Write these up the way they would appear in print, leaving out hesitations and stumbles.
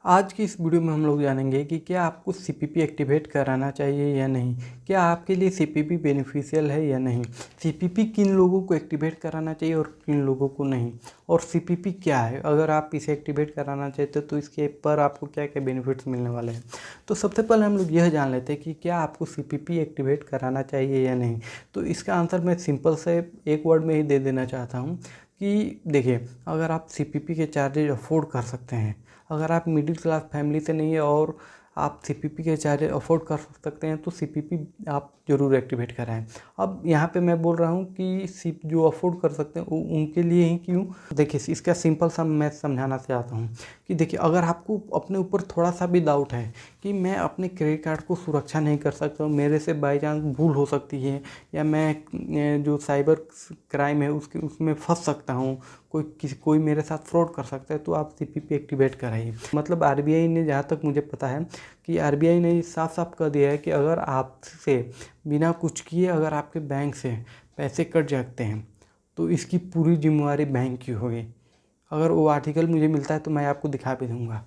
आज की इस वीडियो में हम लोग जानेंगे कि क्या आपको सीपीपी एक्टिवेट कराना चाहिए या नहीं, क्या आपके लिए सीपीपी बेनिफिशियल है या नहीं, सीपीपी किन लोगों को एक्टिवेट कराना चाहिए और किन लोगों को नहीं, और सीपीपी क्या है, अगर आप इसे एक्टिवेट कराना चाहते हो तो इसके पर आपको क्या क्या बेनिफिट्स मिलने वाले हैं। तो सबसे पहले हम लोग यह जान लेते हैं कि क्या आपको सीपीपी एक्टिवेट कराना चाहिए या नहीं। तो इसका आंसर मैं सिंपल से एक वर्ड में ही दे देना चाहता हूँ कि देखिए, अगर आप सीपीपी के चार्जेज अफोर्ड कर सकते हैं, अगर आप मिडिल क्लास फैमिली से नहीं है और आप सीपीपी के चार्जेज अफोर्ड कर सकते हैं तो सीपीपी आप ज़रूर एक्टिवेट कराएं। अब यहाँ पे मैं बोल रहा हूँ कि सिप जो अफोर्ड कर सकते हैं उनके लिए ही क्यों, देखिए इसका सिंपल सा मैं समझाना चाहता हूँ कि देखिए, अगर आपको अपने ऊपर थोड़ा सा भी डाउट है कि मैं अपने क्रेडिट कार्ड को सुरक्षा नहीं कर सकता हूँ, मेरे से बाई चांस भूल हो सकती है, या मैं जो साइबर क्राइम है उसमें फंस सकता हूँ, कोई मेरे साथ फ्रॉड कर सकता है, तो आप सीपीपी एक्टिवेट कराइए। मतलब आरबीआई ने, जहाँ तक मुझे पता है कि आरबीआई ने साफ साफ कह दिया है कि अगर आपसे बिना कुछ किए अगर आपके बैंक से पैसे कट जाते हैं तो इसकी पूरी जिम्मेवारी बैंक की होगी। अगर वो आर्टिकल मुझे मिलता है तो मैं आपको दिखा भी दूँगा।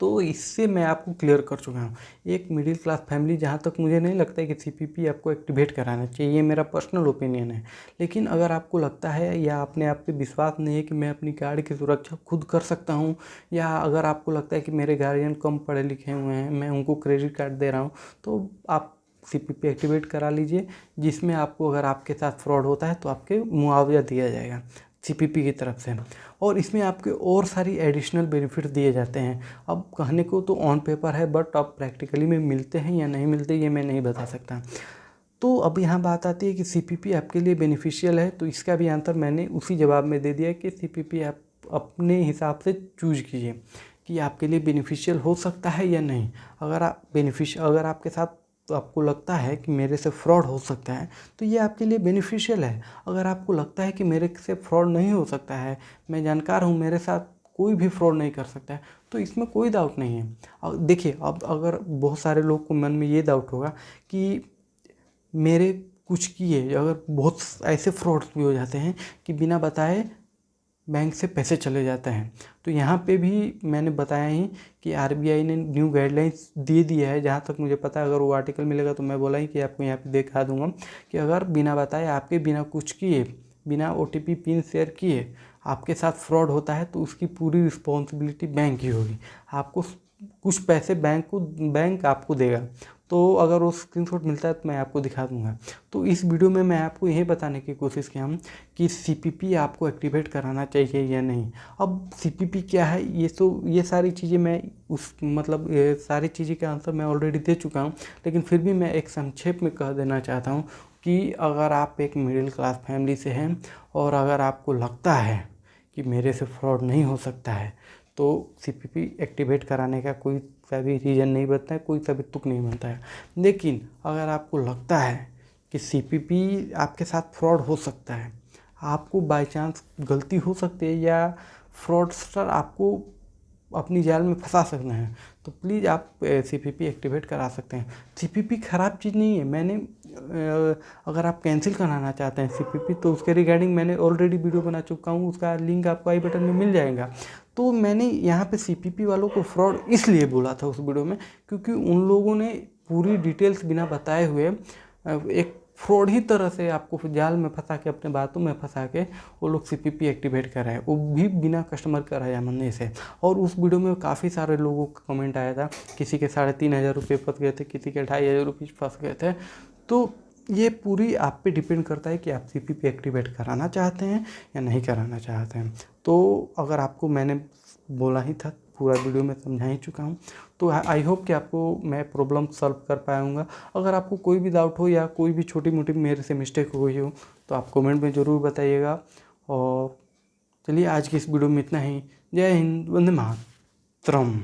तो इससे मैं आपको क्लियर कर चुका हूँ। एक मिडिल क्लास फैमिली, जहाँ तक मुझे नहीं लगता है कि सीपीपी आपको एक्टिवेट कराना चाहिए, ये मेरा पर्सनल ओपिनियन है। लेकिन अगर आपको लगता है या अपने आप पे विश्वास नहीं है कि मैं अपनी कार्ड की सुरक्षा खुद कर सकता हूँ, या अगर आपको लगता है कि मेरे गार्जियन कम पढ़े लिखे हुए हैं, मैं उनको क्रेडिट कार्ड दे रहा हूँ, तो आप सीपीपी एक्टिवेट करा लीजिए, जिसमें आपको अगर आपके साथ फ्रॉड होता है तो आपके मुआवजा दिया जाएगा सीपीपी की तरफ से, और इसमें आपके और सारी एडिशनल बेनिफिट दिए जाते हैं। अब कहने को तो ऑन पेपर है, बट अब प्रैक्टिकली में मिलते हैं या नहीं मिलते ये मैं नहीं बता सकता। तो अब यहाँ बात आती है कि सीपीपी आपके लिए बेनिफिशियल है, तो इसका भी आंसर मैंने उसी जवाब में दे दिया कि सीपीपी आप अपने हिसाब से चूज कीजिए कि आपके लिए बेनिफिशियल हो सकता है या नहीं। अगर आपके साथ तो आपको लगता है कि मेरे से फ्रॉड हो सकता है तो ये आपके लिए बेनिफिशियल है। अगर आपको लगता है कि मेरे से फ्रॉड नहीं हो सकता है, मैं जानकार हूँ, मेरे साथ कोई भी फ्रॉड नहीं कर सकता है, तो इसमें कोई डाउट नहीं है। अब देखिए, अब अगर बहुत सारे लोग को मन में ये डाउट होगा कि मेरे कुछ किए, अगर बहुत ऐसे फ्रॉड्स भी हो जाते हैं कि बिना बताए बैंक से पैसे चले जाते हैं, तो यहाँ पे भी मैंने बताया ही कि आरबीआई ने न्यू गाइडलाइंस दे दिया है। जहाँ तक मुझे पता है, अगर वो आर्टिकल मिलेगा तो मैं बोला ही कि आपको यहाँ पे दिखा दूंगा कि अगर बिना बताए, आपके बिना कुछ किए, बिना ओटीपी पिन शेयर किए आपके साथ फ्रॉड होता है तो उसकी पूरी रिस्पॉन्सिबिलिटी बैंक की होगी। आपको कुछ पैसे बैंक आपको देगा। तो अगर वो स्क्रीनशॉट मिलता है तो मैं आपको दिखा दूंगा। तो इस वीडियो में मैं आपको यही बताने की कोशिश किया हूँ कि सीपीपी आपको एक्टिवेट कराना चाहिए या नहीं। अब सीपीपी क्या है, ये सारी चीज़ें मैं ये सारी चीज़ें का आंसर मैं ऑलरेडी दे चुका हूँ, लेकिन फिर भी मैं एक संक्षेप में कह देना चाहता हूँ कि अगर आप एक मिडिल क्लास फैमिली से हैं और अगर आपको लगता है कि मेरे से फ्रॉड नहीं हो सकता है, तो सीपीपी एक्टिवेट कराने का कोई सा भी रीज़न नहीं बनता है, कोई सा भी तुक नहीं बनता है। लेकिन अगर आपको लगता है कि सीपीपी आपके साथ फ्रॉड हो सकता है, आपको बाय चांस गलती हो सकती है, या फ्रॉडस्टर आपको अपनी जाल में फंसा सकते हैं, तो प्लीज़ आप सीपीपी एक्टिवेट करा सकते हैं। सीपीपी ख़राब चीज़ नहीं है। अगर आप कैंसिल कराना चाहते हैं सीपीपी, तो उसके रिगार्डिंग मैंने ऑलरेडी वीडियो बना चुका हूँ, उसका लिंक आपको आई बटन में मिल जाएगा। तो मैंने यहाँ पे सीपीपी वालों को फ्रॉड इसलिए बोला था उस वीडियो में, क्योंकि उन लोगों ने पूरी डिटेल्स बिना बताए हुए एक फ्रॉड ही तरह से आपको जाल में फंसा के, अपने बातों में फंसा के वो लोग सीपीपी एक्टिवेट कर रहे हैं, वो भी बिना कस्टमर का रजामंदी से। और उस वीडियो में काफ़ी सारे लोगों का कमेंट आया था, किसी के 3,500 रुपये फंस गए थे, किसी के 2,500 रुपये फंस गए थे। तो ये पूरी आप पे डिपेंड करता है कि आप सीपीपी एक्टिवेट कराना चाहते हैं या नहीं कराना चाहते हैं। तो अगर आपको मैंने बोला ही था, पूरा वीडियो में समझा ही चुका हूँ, तो आई होप कि आपको मैं प्रॉब्लम सॉल्व कर पाऊँगा। अगर आपको कोई भी डाउट हो या कोई भी छोटी मोटी मेरे से मिस्टेक हो गई हो तो आप कमेंट में ज़रूर बताइएगा। और चलिए, आज की इस वीडियो में इतना ही। जय हिंद, वंदे मातरम।